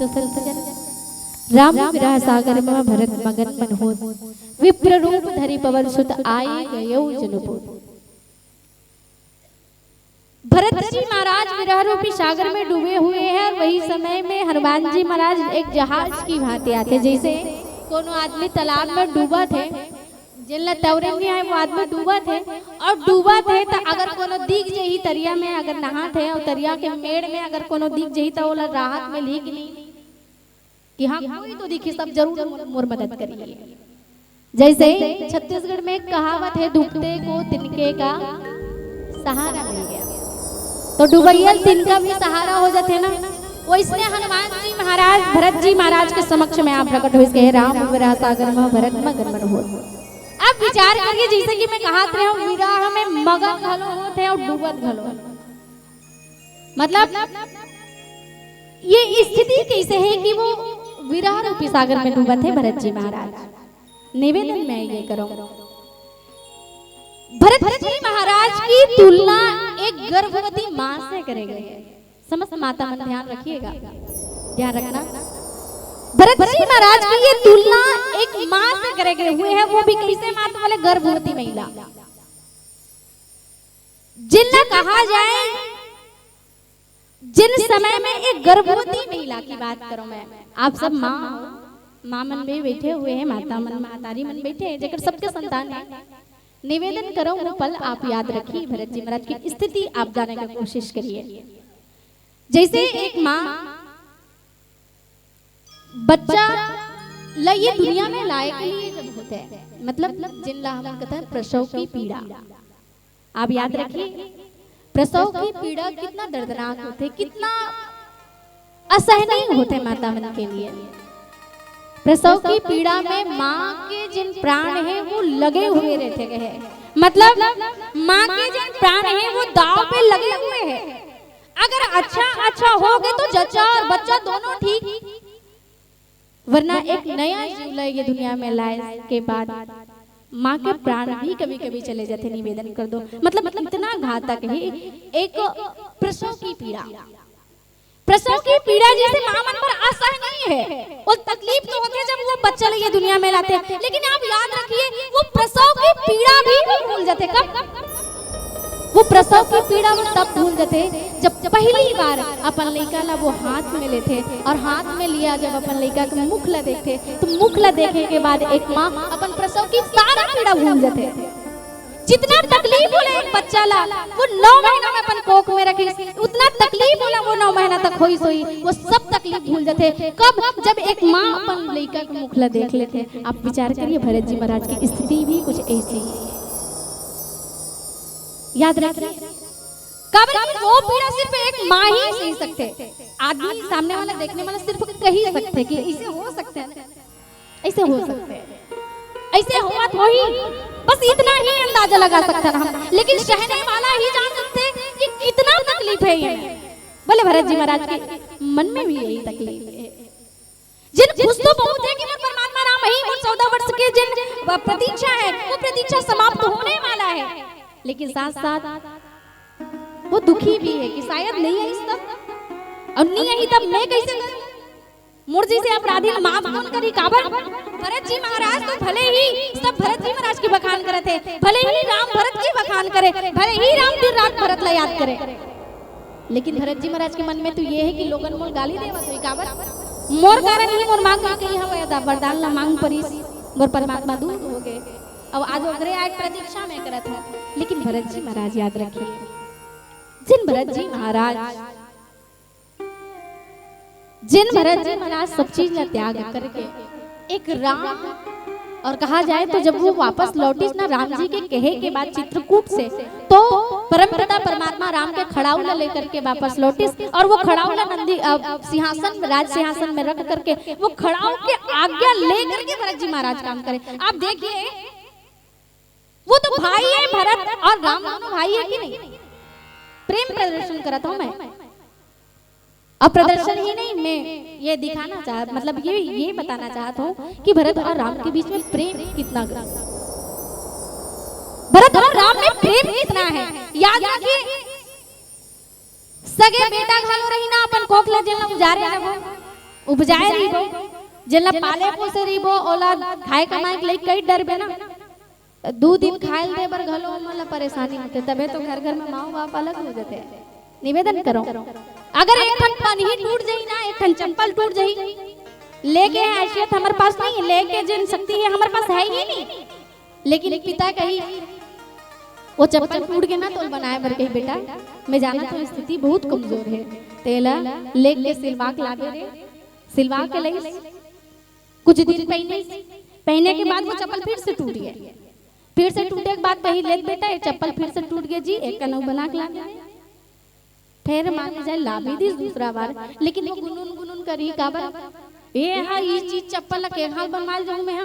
तो राम विरह सागर में भरत मगन मन हो, विप्र रूप धरि पवन सुत आए गयो जनपुर। भरत जी महाराज विरह रूपी सागर में डूबे हुए हैं। वही समय में हनुमान जी महाराज एक जहाज की भांति आते, जैसे कोनो आदमी तालाब में डूबा थे, जिनला तवरे नहीं आए वो आदमी डूबा थे, और डूबा थे तो अगर कोनो दिख जही तरिया में अगर नहा थे और तरिया के मेड़ में अगर कोनो दिख जही तो ओला राहत में ली कि नहीं कि हाँ कोई तो दिखे सब जरूर मोर मदद करिए। जैसे छत्तीसगढ़ में एक कहावत है, डूबते को तिनके का सहारा मिल गया, तो डुबैयल तिनका भी सहारा हो जाते ना। वैसने हनुमान जी महाराज भरत जी महाराज के समक्ष में आप प्रकट हो गए। राम विरह सागर में भरत मगन मन हो। अब विचार करिए, जैसे कि मैं कहत रहे हूं विरह में मगन घलो होते और डूबत घलो, मतलब ये स्थिति कैसे है कि वो विरह रूपी सागर में डूबत है भरत जी महाराज। निवेदन मैं ये करूं, भरत जी महाराज की तुलना एक गर्भवती मां से करे गए हैं। समस्त माता मन ध्यान रखिएगा, ध्यान रखना। भरत जी महाराज की ये तुलना एक मां से करे गए हुए हैं, वो भी कैसे मां वाले गर्भवती महिला, जिनका कहा जाए जिन समय में एक गर्भवती महिला की बात करूं मैं, आप सब मां मन में बैठे हुए हैं, माता मन मातारी मन बैठे हैं, जेकर सबके संतान है। निवेदन करो वो पल आप याद रखिए, भरत जी महाराज की स्थिति आप जानने की कोशिश करिए। जैसे एक माँ बच्चा ये दुनिया में लाए के लिए जब होते हैं, मतलब जिनला हम कहते हैं प्रसव की पीड़ा, आप याद रखिए प्रसव की पीड़ा कितना दर्दनाक होते, कितना असहनीय होते माता मन के लिए। प्रसव की पीड़ा में माँ के जिन प्राण हैं वो लगे हुए रहते हैं, मतलब माँ के जिन प्राण हैं वो दांव पे लगे हुए हैं। अगर अच्छा हो गए तो जच्चा और बच्चा दोनों ठीक, वरना एक नया जीव ये दुनिया में लाए के बाद माँ के प्राण भी कभी कभी चले जाते। निवेदन कर दो, मतलब इतना घातक है एक प्रसव की पीड़ा। प्रसव की पीड़ा जैसे मां मन पर असहनीय है, वो तकलीफ तो होती है जब वो बच्चा ये दुनिया में लाते हैं, लेकिन आप याद रखिए वो प्रसव की पीड़ा भी भूल जाते। कब वो प्रसव की पीड़ा वो तब भूल जाते जब पहली बार अपन लड़का ला वो हाथ में लेते, और हाथ में लिया जब अपन लड़का के मुख ला देखते, तो मुख ला देखने के बाद एक माँ अपन प्रसव की सारा पीड़ा भूल जाते। जितना तकलीफ होला एक बच्चा ला वो 9 महीना में अपन कोख में रखी, उतना तकलीफ होला वो 9 महीना तक होई सोई वो सब तकलीफ भूल जाते। कब जब एक माँ अपन लड़का के मुख ला देख लेते। आप विचार करिए भरत जी महाराज की स्थिति भी कुछ ऐसी है, याद रखिए। कब वो पीड़ा सिर्फ एक माँ ही सही सकते, आदमी सामने वाला देखने वाला सिर्फ कह ही सकते कि ऐसे हो सकते हैं, ऐसे हो सकते हैं, ऐसे हुआ तो ही, बस इतना ही अंदाजा लगा सकते हैं हम, लेकिन सहने वाला ही जान सकते कि कितना तकलीफ है ये। बोले भरत जी महाराज के मन में भी यही तकलीफ है। जिन खुश तो बहुत है कि वो परमात्मा राम ही वो 14 वर्ष के जिन प्रतीक्षा है वो प्रतीक्षा समाप्त होने वाला है, लेकिन साथ साथ वो दुखी भी है कि शायद नहीं है इस तब, और नहीं है तब मैं कैसे करूं, मुर्जी से अपराधी माफ कौन करी। काबर भरत जी महाराज तो भले ही सब भरत जी महाराज की बखान करे थे, भले ही राम भरत की बखान करे, भले ही राम दिन रात भरत ला याद करे, लेकिन भरत जी महाराज के मन में तो ये है कि लोगन मोल गाली देवा तो काबर मोर कारण ही मोर मांग के हवा वरदान ला मांग परी मोर परमात्मा दूर हो गए। अब आज ओकरे आज प्रतीक्षा में करत है, लेकिन भरत जी महाराज याद रखिए जिन भरत जी महाराज सब चीज का त्याग करके एक राम, और कहा जाए तो जब वो वापस लौटी ना राम जी के कहे के बाद चित्रकूट से, तो परमपिता परमात्मा राम के खड़ाउला लेकर के वापस लौटी, और वो खड़ाउला नंदी सिंहासन राज सिंहासन में रख करके वो खड़ाऊ के आज्ञा लेकर के भरत जी महाराज काम करे। आप देखिए वो तो भाई है भरत और राम दोनों भाई है कि नहीं, प्रेम प्रदर्शन करता हूं मैं। अब प्रदर्शन ही नहीं, मैं ये दिखाना चाहता, मतलब ये बताना चाहता हूँ कि भरत और राम के बीच में प्रेम कितना, भरत और राम में प्रेम कितना है। याद रखिए सगे बेटा घालो रही ना अपन कोखला जेल उजारे ना वो उपजाए रहीबो जेला पाले पोसे रहीबो ओला खाए कमाए के लिए कई डर बे ना 2 दिन खाए दे बर घलो मला परेशानी होते तबे तो घर घर में माँ बाप अलग हो जाते हैं। निवेदन करो अगर एक ठन पन्ही टूट जाई ना एक ठन चंपल टूट जाई लेके हैसियत हमारे पास नहीं लेके जिन शक्ति है हमारे पास है ही नहीं, लेकिन पिता कही वो चप्पल टूट के ना तो बनाए बर कही बेटा मैं जाना तो स्थिति बहुत कमजोर है तेला लेके सिलवा के लागे रे सिलवा के लई कुछ दिन पहने के बाद वो चप्पल फिर से टूट गया, फिर से टूटे के बाद कही ले बेटा ये चप्पल फिर से टूट गया जी एक कनऊ बना के लागे फिर मान जाए ला भी दी दूसरा बार, लेकिन वो गुनगुन करी काबर ये हां ई चीज चप्पल के हाल बनवाल जाऊं मैं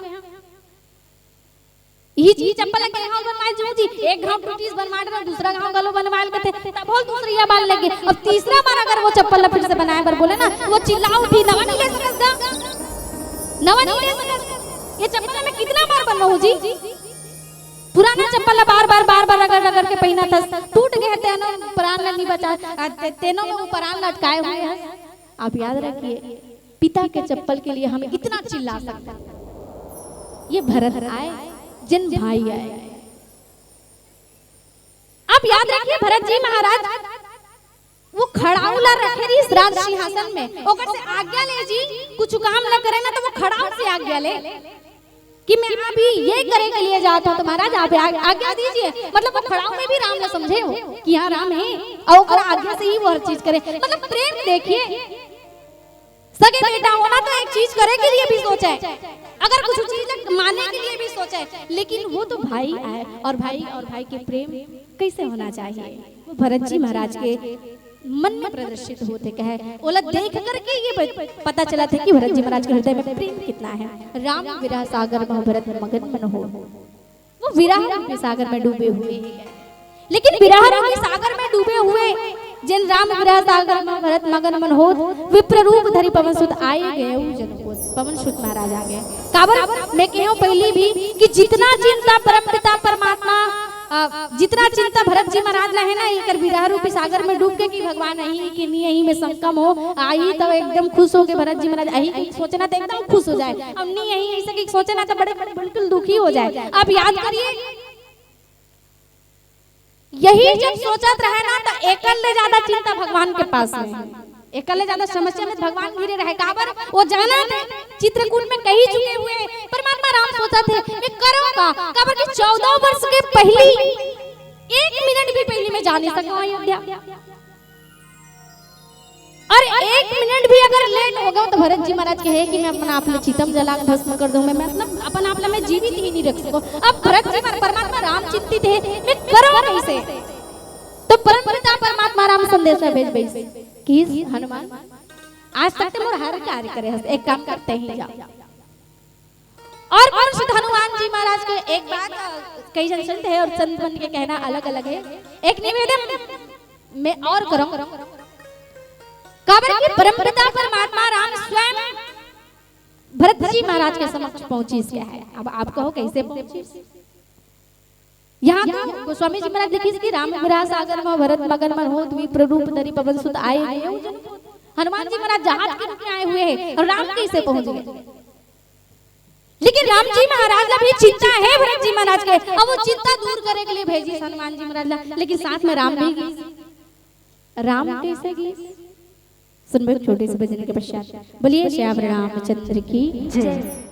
ई चीज चप्पल के हाल बनवाल जाऊं जी एक घाव टूटीस बनवा रहा दूसरा घाव गलो बनवाल के थे तब बोल दूसरी बाल लगे अब तीसरा बार अगर वो चप्पल फिर से बनाए पर बोले ना वो चिल्ला उठी नवा नहीं ले सकता नवा नहीं ले सकता ये चप्पल में कितना बार बनवाऊं जी पुराना चप्पल बार रगड़ के पहना था टूट गए तेनो प्राण नहीं बचा तेनो में वो प्राण लटकाए हुए हैं। आप याद रखिए पिता के चप्पल के लिए हमें इतना चिल्ला सकते हैं। ये भरत आए जिन भाई आए आप याद रखिए भरत जी महाराज वो खड़ाउला रखे रही राज सिंहासन में ओकर से आज्ञा ले जी कुछ काम न करे ना तो वो खड़ाउ से आज्ञा ले कि मैं अभी ये करे के लिए जाता हूं तो महाराज आप आज्ञा दीजिए, मतलब वो खड़ाऊ में भी राम ने समझे हो कि यहाँ राम है और ओकर आज्ञा से ही वो हर चीज करे, मतलब प्रेम देखिए सगे बेटा होना तो एक चीज करे के लिए भी सोचा है अगर कुछ चीज मानने के लिए भी सोचा है, लेकिन वो तो भाई आए और भाई के प्रेम कैसे होना चाहिए वो भरत जी महाराज के मन में प्रदर्शित होते कहे ओला देख करके ये पता चला था कि भरत जी महाराज के हृदय में प्रेम कितना है। राम विरह सागर में भरत मगन मन हो वो विरह रूपी सागर में डूबे हुए, लेकिन विरह रूपी सागर में डूबे हुए जिन राम विरह सागर में भरत मगन मन हो विप्र रूप धरि पवन सुत आए गए जनकोत पवन सुत महाराज आ गए काबर मैं कहूं पहली भी कि जितना चिंता परम पिता परमात्मा जितना चिंता भरत जी महाराज ला है ना एक विरह रूपी सागर में डूब के कि भगवान यही कि नहीं यही में संकम हो आई तो एकदम खुश हो के भरत जी महाराज यही सोचना तो एकदम खुश हो जाए, अब नहीं यही ऐसे कि सोचना तो बड़े बिल्कुल दुखी हो जाए। आप याद करिए यही जब सोचत रहे ना तो एकल ले ज्यादा चिंता भगवान के पास में एकल ले ज्यादा समस्या में भगवान घिरे रहे काबर वो जाना थे चित्रकूट में कहीं चुके हुए परमात्मा राम सोचा थे मैं करूंगा काबर कि 14 वर्ष के पहली 1 मिनट भी पहले मैं जा नहीं सका अयोध्या और 1 मिनट भी अगर लेट हो गया तो भरत जी महाराज कहे कि मैं अपना आप चितम जला के भस्म कर दूं मैं मतलब अपन आप में जीवित ही नहीं रख सको। अब भरत जी परमात्मा राम चिंतित है मैं करूं कैसे तो परम पिता परमात्मा राम संदेश भेज कि हनुमान आज तक तो हर कार्य करे एक काम करते ही जा और परम हनुमान जी महाराज के एक बात कई जन सुनते हैं और संत बन के कहना अलग अलग है, एक निवेदन मैं और करूं काबर की परम पिता परमात्मा राम स्वयं भरत जी महाराज के समक्ष पहुंची इसके है। अब आप कहो कैसे पहुंची यहाँ तो गोस्वामी जी महाराज लिखी कि राम विरह सागर में भरत मगन मन होत विप्र रूप धरि पवन सुत आए गए हनुमान जी महाराज जहाज के रूप में आए हुए हैं और राम कैसे पहुंच गए, लेकिन राम जी महाराज ला भी चिंता है भरत जी महाराज के अब वो चिंता दूर करे के लिए भेजी हनुमान जी महाराज ला, लेकिन साथ में राम भी गए। राम कैसे गए सुनबे छोटे से भजन के पश्चात बोलिए श्याम रामचंद्र की जय।